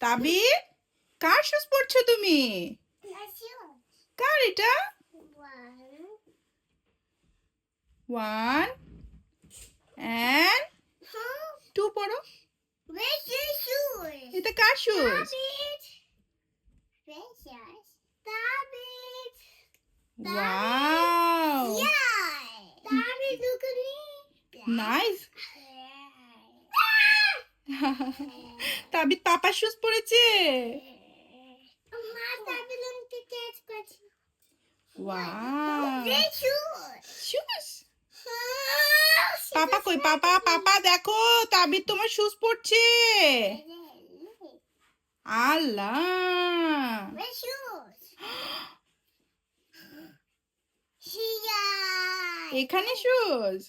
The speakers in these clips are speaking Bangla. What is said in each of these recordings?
তাবির, কার শুজ পরছো তুমি? কার এটা? 1 and 2 পড়ো। এটা কার শুজ? Wow, nice. তাবির পাপার শুজ পরেছে। Wow, shoes. পাপা কই? পাপা, পাপা দেখো, তাবির তোমার শুজ পরছে। আল্লাহ, এখানে শুজ।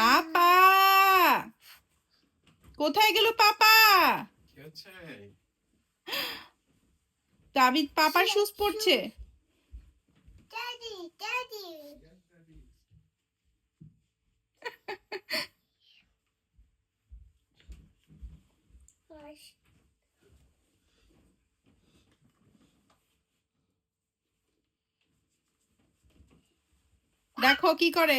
পাপা কোথায় গেল? পাপা, তাবিদ পাপার শুজ পরছে। দেখো কি করে।